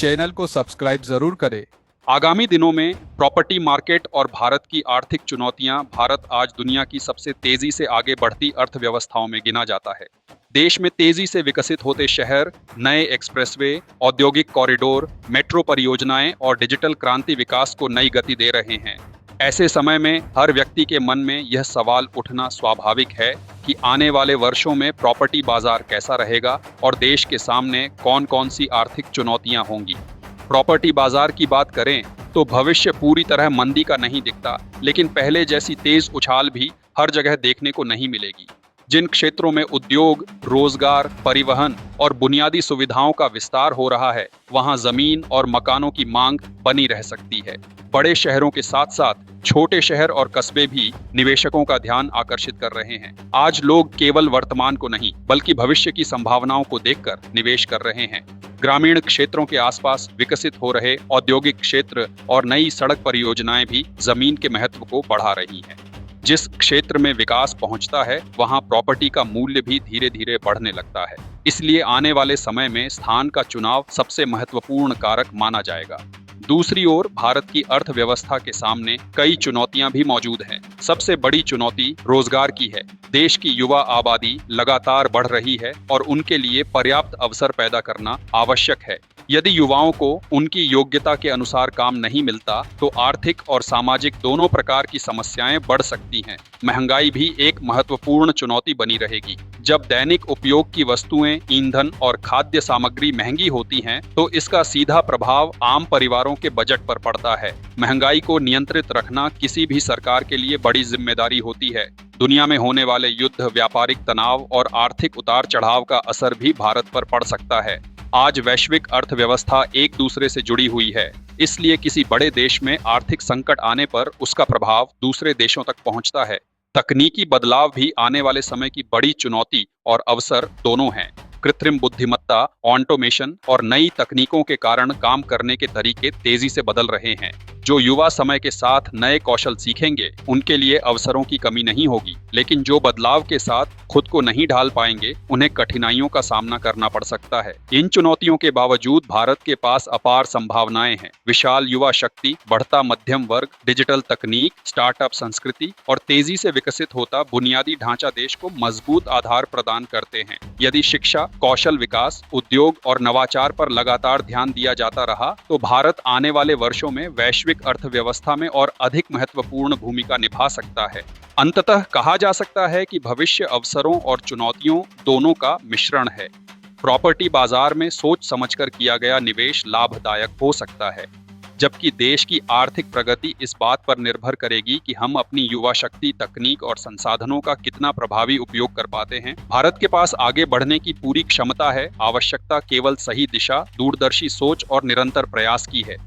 Channel को subscribe जरूर करें। आगामी दिनों में प्रॉपर्टी मार्केट और भारत की आर्थिक चुनौतियां। भारत आज दुनिया की सबसे तेजी से आगे बढ़ती अर्थव्यवस्थाओं में गिना जाता है। देश में तेजी से विकसित होते शहर, नए एक्सप्रेसवे, औद्योगिक कॉरिडोर, मेट्रो परियोजनाएं और डिजिटल क्रांति विकास को नई गति दे रहे हैं। ऐसे समय में हर व्यक्ति के मन में यह सवाल उठना स्वाभाविक है कि आने वाले वर्षों में प्रॉपर्टी बाजार कैसा रहेगा और देश के सामने कौन कौन सी आर्थिक चुनौतियां होंगी। प्रॉपर्टी बाजार की बात करें तो भविष्य पूरी तरह मंदी का नहीं दिखता, लेकिन पहले जैसी तेज उछाल भी हर जगह देखने को नहीं मिलेगी। जिन क्षेत्रों में उद्योग, रोजगार, परिवहन और बुनियादी सुविधाओं का विस्तार हो रहा है, वहां जमीन और मकानों की मांग बनी रह सकती है। बड़े शहरों के साथ साथ छोटे शहर और कस्बे भी निवेशकों का ध्यान आकर्षित कर रहे हैं। आज लोग केवल वर्तमान को नहीं, बल्कि भविष्य की संभावनाओं को देखकर निवेश कर रहे हैं। ग्रामीण क्षेत्रों के आसपास विकसित हो रहे औद्योगिक क्षेत्र और नई सड़क परियोजनाएं भी जमीन के महत्व को बढ़ा रही हैं। जिस क्षेत्र में विकास पहुंचता है, वहां प्रॉपर्टी का मूल्य भी धीरे धीरे बढ़ने लगता है। इसलिए आने वाले समय में स्थान का चुनाव सबसे महत्वपूर्ण कारक माना जाएगा। दूसरी ओर भारत की अर्थव्यवस्था के सामने कई चुनौतियां भी मौजूद हैं। सबसे बड़ी चुनौती रोजगार की है। देश की युवा आबादी लगातार बढ़ रही है और उनके लिए पर्याप्त अवसर पैदा करना आवश्यक है। यदि युवाओं को उनकी योग्यता के अनुसार काम नहीं मिलता, तो आर्थिक और सामाजिक दोनों प्रकार की समस्याएं बढ़ सकती हैं। महंगाई भी एक महत्वपूर्ण चुनौती बनी रहेगी। जब दैनिक उपयोग की वस्तुएं, ईंधन और खाद्य सामग्री महंगी होती हैं, तो इसका सीधा प्रभाव आम परिवारों के बजट पर पड़ता है। महंगाई को नियंत्रित रखना किसी भी सरकार के लिए बड़ी जिम्मेदारी होती है। दुनिया में होने वाले युद्ध, व्यापारिक तनाव और आर्थिक उतार चढ़ाव का असर भी भारत पर पड़ सकता है। आज वैश्विक अर्थव्यवस्था एक दूसरे से जुड़ी हुई है, इसलिए किसी बड़े देश में आर्थिक संकट आने पर उसका प्रभाव दूसरे देशों तक पहुंचता है। तकनीकी बदलाव भी आने वाले समय की बड़ी चुनौती और अवसर दोनों हैं। कृत्रिम बुद्धिमत्ता, ऑटोमेशन और नई तकनीकों के कारण काम करने के तरीके तेजी से बदल रहे हैं। जो युवा समय के साथ नए कौशल सीखेंगे, उनके लिए अवसरों की कमी नहीं होगी, लेकिन जो बदलाव के साथ खुद को नहीं ढाल पाएंगे, उन्हें कठिनाइयों का सामना करना पड़ सकता है। इन चुनौतियों के बावजूद भारत के पास अपार संभावनाएं हैं। विशाल युवा शक्ति, बढ़ता मध्यम वर्ग, डिजिटल तकनीक, स्टार्टअप संस्कृति और तेजी से विकसित होता बुनियादी ढांचा देश को मजबूत आधार प्रदान करते हैं। यदि शिक्षा, कौशल विकास, उद्योग और नवाचार पर लगातार ध्यान दिया जाता रहा, तो भारत आने वाले वर्षों में वैश्विक अर्थव्यवस्था में और अधिक महत्वपूर्ण भूमिका निभा सकता है। अंततः कहा जा सकता है कि भविष्य अवसरों और चुनौतियों दोनों का मिश्रण है। प्रॉपर्टी बाजार में सोच समझकर किया गया निवेश लाभदायक हो सकता है, जबकि देश की आर्थिक प्रगति इस बात पर निर्भर करेगी कि हम अपनी युवा शक्ति, तकनीक और संसाधनों का कितना प्रभावी उपयोग कर पाते हैं। भारत के पास आगे बढ़ने की पूरी क्षमता है, आवश्यकता केवल सही दिशा, दूरदर्शी सोच और निरंतर प्रयास की है।